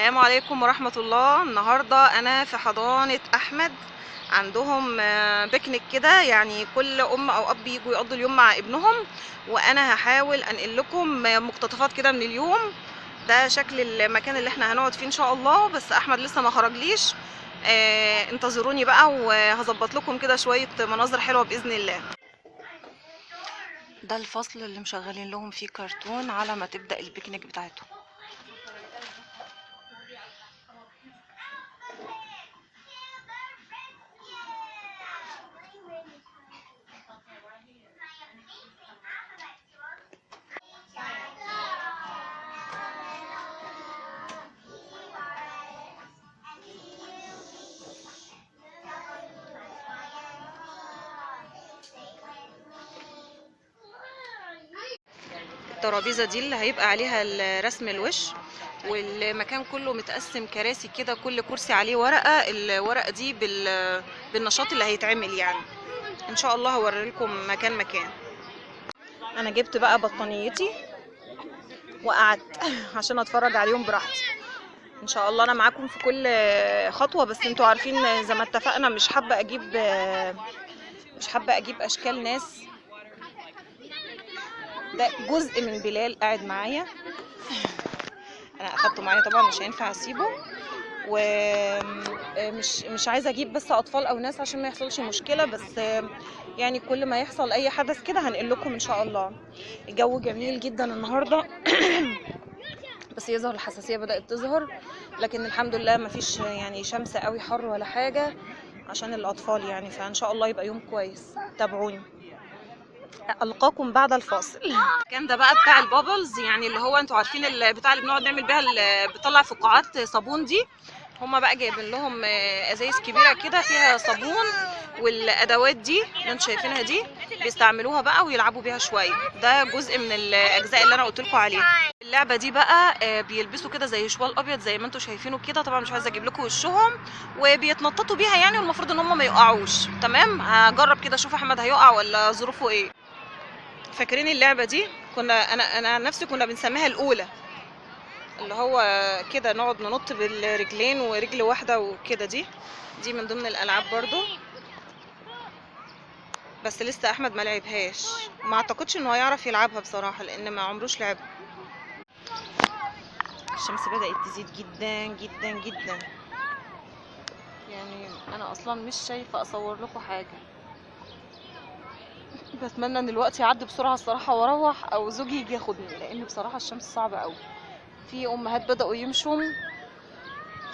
السلام عليكم ورحمة الله. النهاردة أنا في حضانة أحمد، عندهم بيكنيك كده، يعني كل أم أو أب يجوا يقضوا اليوم مع ابنهم، وأنا هحاول أنقل لكم مقتطفات كده من اليوم. ده شكل المكان اللي احنا هنقعد فيه إن شاء الله، بس أحمد لسه ما خرجليش. انتظروني بقى وهظبط لكم كده شوية مناظر حلوة بإذن الله. ده الفصل اللي مشغلين لهم فيه كرتون على ما تبدأ البيكنيك بتاعتهم. الترابيزه دي اللي هيبقى عليها رسم الوش، والمكان كله متقسم كراسي كده، كل كرسي عليه ورقه، الورقه دي بالنشاط اللي هيتعمل يعني. ان شاء الله هوريلكم مكان مكان. انا جبت بقى بطانيتي وقعدت عشان اتفرج عليهم براحتي. ان شاء الله انا معاكم في كل خطوه، بس انتوا عارفين زي ما اتفقنا مش حابه اجيب اشكال ناس. ده جزء من بلال قاعد معايا، انا اخدته معايا طبعا مش هينفع اسيبه، ومش عايزه اجيب بس اطفال او ناس عشان ما يحصلش مشكله، بس يعني كل ما يحصل اي حدث كده هنقول لكم ان شاء الله. الجو جميل جدا النهارده بس يظهر الحساسيه بدات تظهر، لكن الحمد لله مفيش يعني شمس قوي حر ولا حاجه عشان الاطفال يعني، فان شاء الله يبقى يوم كويس. تابعوني، القاكم بعد الفاصل. كان ده بقى بتاع البابلز، يعني اللي هو انتوا عارفين البتاع اللي بنقعد نعمل بيها اللي بتطلع فقاعات صابون دي. هما بقى جايبين لهم ازايز كبيره كده فيها صابون، والادوات دي اللي انتوا شايفينها دي بيستعملوها بقى ويلعبوا بيها شويه. ده جزء من الاجزاء اللي انا قلت لكم عليها. اللعبه دي بقى بيلبسوا كده زي شوال ابيض زي ما انتوا شايفينه كده، طبعا مش عايزه اجيب لكم وشهم، وبيتنططوا بيها يعني، والمفروض ان هم ما يقعوش. تمام، هجرب كده اشوف احمد هيقع ولا ظروفه ايه. فاكرين اللعبه دي؟ انا عن نفسي كنا بنسميها الاولى، اللي هو كده نقعد ننط بالرجلين ورجل واحده وكده. دي من ضمن الالعاب برضو، بس لسه احمد ما لعبهاش، ما اعتقدش انه هيعرف يلعبها بصراحه لان ما عمروش لعبها. الشمس بدات تزيد جدا جدا جدا، يعني انا اصلا مش شايفه اصور لكم حاجه. بتمنى ان الوقت يعدي بسرعه الصراحه واروح، او زوجي يجي ياخدني، لان بصراحه الشمس صعبه قوي. في امهات بداوا يمشوا،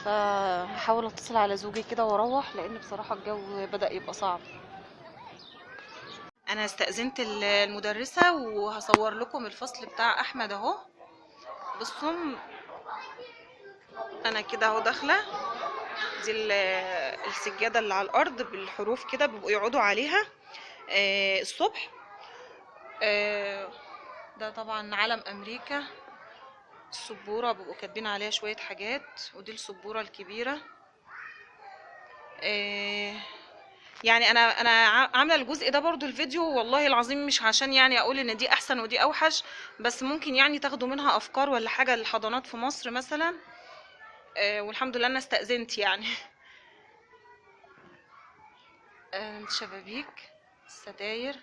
فهحاول اتصل على زوجي كده واروح، لان بصراحه الجو بدأ يبقى صعب. انا استأذنت المدرسة وهصور لكم الفصل بتاع احمد اهو. بصوا انا كده اهو داخله. دي السجادة اللي على الارض بالحروف كده بيبقوا يقعدوا عليها الصبح. ده طبعا علم امريكا. السبورة بيبقوا كاتبين عليها شوية حاجات، ودي السبورة الكبيرة. يعني انا عامله الجزء ده برضو الفيديو والله العظيم مش عشان يعني اقول ان دي احسن ودي اوحش، بس ممكن يعني تاخدوا منها افكار ولا حاجه للحضانات في مصر مثلا. والحمد لله انا استأذنت يعني. شبابيك، ستاير.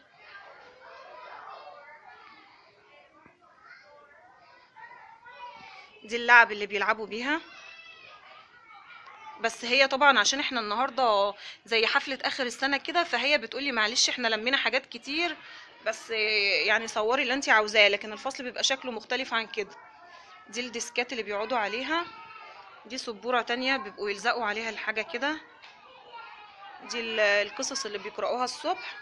دي اللعب اللي بيلعبوا بيها، بس هي طبعا عشان احنا النهارده زي حفله اخر السنه كده، فهي بتقولي معلش احنا لمينا حاجات كتير، بس يعني صوري اللي انت عاوزاه، لكن الفصل بيبقى شكله مختلف عن كده. دي الديسكات اللي بيقعدوا عليها. دي سبورة تانية بيبقوا يلزقوا عليها الحاجة كده. دي القصص اللي بيقرأوها الصبح.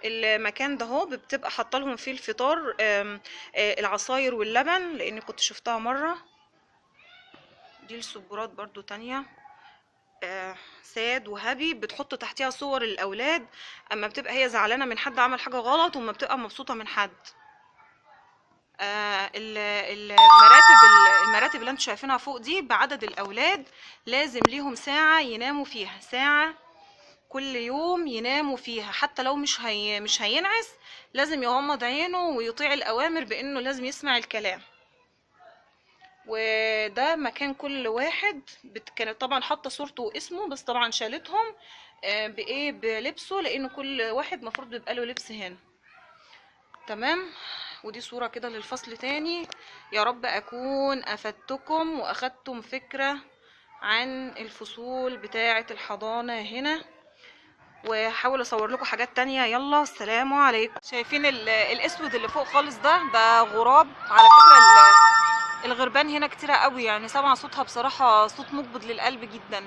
المكان ده هو بتبقى حاطه لهم فيه الفطار، العصاير واللبن، لاني كنت شفتها مرة. دي السبورات برضو تانية، ساد وهبي، بتحط تحتها صور الاولاد اما بتبقى هي زعلانة من حد عمل حاجة غلط، وما بتبقى مبسوطة من حد. المراتب اللي انتوا شايفينها فوق دي بعدد الاولاد، لازم ليهم ساعة يناموا فيها، ساعة كل يوم يناموا فيها، حتى لو مش هينعس لازم يغمض عينه ويطيع الاوامر بانه لازم يسمع الكلام. وده مكان كل واحد كانت طبعا حاطه صورته واسمه، بس طبعا شالتهم بايه بلبسه، لان كل واحد مفروض بيبقى له لبس هنا. تمام. ودي صورة كده للفصل تاني. يا رب اكون افدتكم واخدتم فكرة عن الفصول بتاعة الحضانة هنا، وهحاول اصور لكم حاجات تانية. يلا السلام عليكم. شايفين الاسود اللي فوق خالص ده غراب على فكرة. الغربان هنا كتيرة قوي، يعني سامعة صوتها بصراحة صوت مقبض للقلب جدا.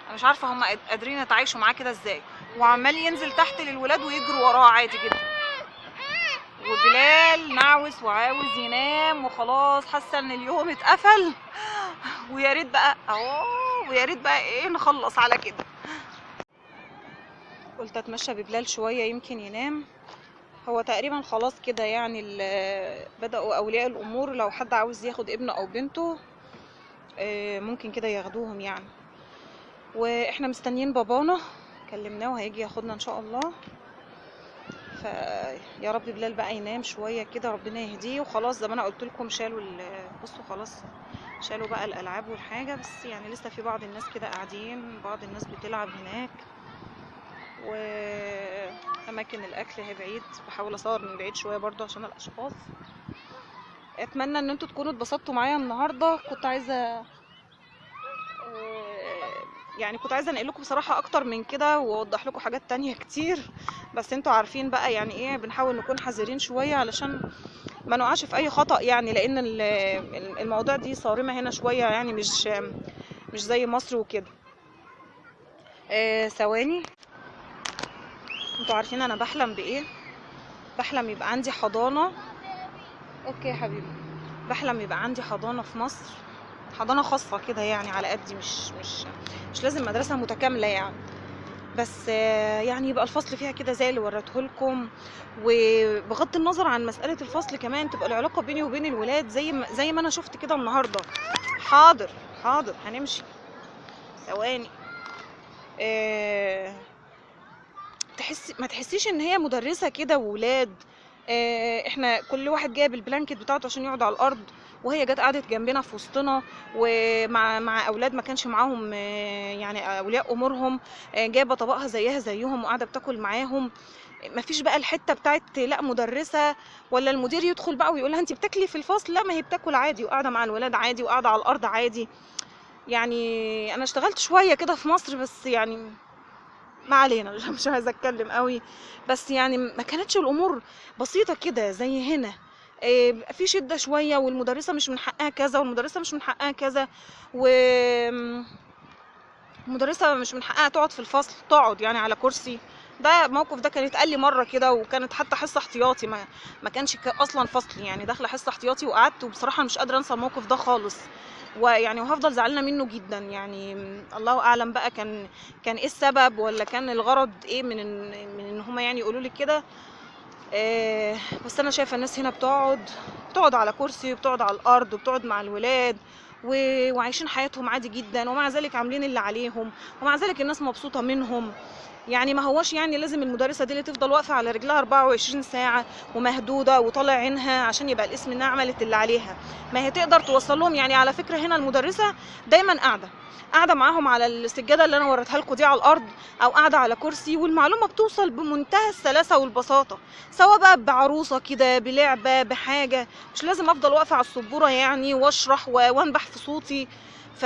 انا مش عارفة هم قادرين يتعايشوا معاه كده ازاي، وعمال ينزل تحت للولاد ويجروا وراه عادي جدا. وبلال نعوس وعاوز ينام وخلاص، حاسه ان اليوم اتقفل ويا ريت بقى ويا ريت بقى ايه نخلص على كده. قلت اتمشى ببلال شويه يمكن ينام. هو تقريبا خلاص كده يعني بدأوا اولياء الامور لو حد عاوز ياخد ابنه او بنته ممكن كده ياخدوهم يعني. واحنا مستنيين بابانا، كلمناه وهيجي ياخدنا ان شاء الله. فيا رب بلال بقى ينام شويه كده، ربنا يهديه. وخلاص زي ما انا قلت لكم شالوا بصوا خلاص شالوا بقى الالعاب والحاجه، بس يعني لسه في بعض الناس كده قاعدين، بعض الناس بتلعب هناك. واماكن الاكل هي بعيد، بحاول اصور من بعيد شويه برضو عشان الاشخاص. اتمنى ان انتوا تكونوا اتبسطتوا معايا النهارده. كنت عايزه يعني كنت عايزه انقل لكم بصراحه اكتر من كده واوضح لكم حاجات تانية كتير، بس انتوا عارفين بقى يعني ايه، بنحاول نكون حذرين شويه علشان ما نقعش في اي خطأ يعني، لان الموضوع دي صارمه هنا شويه يعني، مش زي مصر وكده. ثواني. انتوا عارفين انا بحلم بايه؟ بحلم يبقى عندي حضانه. اوكي يا حبيبي. بحلم يبقى عندي حضانه في مصر، حضانه خاصه كده يعني على قدي، مش لازم مدرسه متكامله يعني، بس يعني يبقى الفصل فيها كده زي اللي وريته لكم. وبغض النظر عن مسألة الفصل كمان تبقى العلاقة بيني وبين الولاد زي ما انا شفت كده النهاردة. حاضر حاضر هنمشي. ثواني. ما تحسيش ان هي مدرسة كده وولاد. احنا كل واحد جايب البلانكت بتاعته عشان يقعد على الارض، وهي جت قعدت جنبنا في وسطنا، ومع اولاد ما كانش معاهم يعني اولياء امورهم، جايبه طبقها زيها زيهم وقاعده بتاكل معاهم. مفيش بقى الحته بتاعت لا مدرسه ولا المدير يدخل بقى ويقول لها انت بتاكلي في الفصل. لا، ما هي بتاكل عادي وقاعده مع الولاد عادي وقاعده على الارض عادي. يعني انا اشتغلت شويه كده في مصر، بس يعني ما علينا مش عايزه اتكلم قوي. بس يعني ما كانتش الامور بسيطه كده زي هنا. في شده شويه، والمدرسه مش من حقها كذا، والمدرسه مش من حقها كذا، والمدرسه مش من حقها تقعد في الفصل، تقعد يعني على كرسي. ده موقف ده كان اتقال لي مره كده، وكانت حتى حصه احتياطي، ما كانش اصلا فصل يعني، داخله حصه احتياطي وقعدت. وبصراحه مش قادره انسى الموقف ده خالص، ويعني وهفضل زعلانه منه جدا يعني. الله اعلم بقى كان ايه السبب، ولا كان الغرض ايه من ان هما يعني يقولوا لي كده. بس انا شايفه الناس هنا بتقعد على كرسي، وبتقعد على الارض، وبتقعد مع الولاد وعايشين حياتهم عادي جدا، ومع ذلك عاملين اللي عليهم، ومع ذلك الناس مبسوطه منهم. يعني ما هوش يعني لازم المدرسه دي اللي تفضل واقفه على رجلها 24 ساعه ومهدوده وطالع عينها عشان يبقى الاسم انها عملت اللي عليها. ما هي تقدر توصل لهم يعني. على فكره هنا المدرسه دايما قاعده معاهم على السجاده اللي انا وريتها لكم دي على الارض، او قاعده على كرسي، والمعلومه بتوصل بمنتهى السلاسه والبساطه، سواء بقى بعروسه كده بلعبه بحاجه. مش لازم افضل واقفه على السبوره يعني واشرح وانبح في صوتي. ف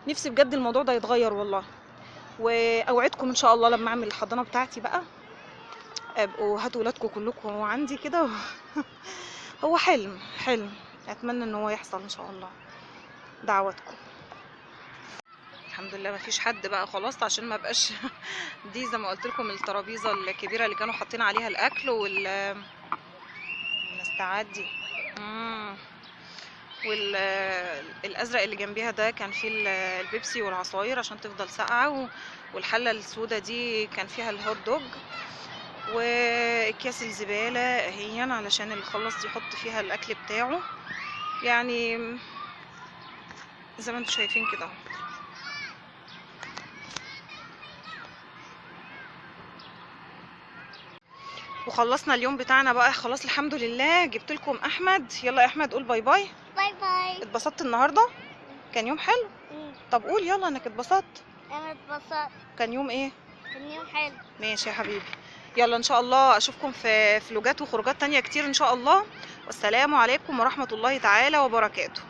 نفسي بجد الموضوع ده يتغير والله. واوعدكم ان شاء الله لما اعمل الحضانه بتاعتي بقى ابقوا هاتوا ولادكم كلكم عندي كده هو حلم اتمنى ان هو يحصل ان شاء الله. دعواتكم. الحمد لله مفيش حد بقى خلاص، عشان ما بقاش دي زي ما قلت لكم الترابيزه الكبيره اللي كانوا حاطين عليها الاكل الناس تعدي. والازرق اللي جنبيها ده كان فيه البيبسي والعصاير عشان تفضل ساقعه، والحله السوداء دي كان فيها الهوت دوج، واكياس الزباله اهي علشان اللي خلص يحط فيها الاكل بتاعه. يعني زي ما انتم شايفين كده. وخلصنا اليوم بتاعنا بقى خلاص الحمد لله. جبت لكم احمد. يلا يا احمد قول باي باي. باي باي. اتبسطت النهارده؟ كان يوم حلو؟ طب قول يلا انك اتبسطت. انا اتبسطت. كان يوم ايه؟ كان يوم حلو. ماشي يا حبيبي. يلا ان شاء الله اشوفكم في فلوجات وخروجات تانية كتير ان شاء الله. والسلام عليكم ورحمة الله تعالى وبركاته.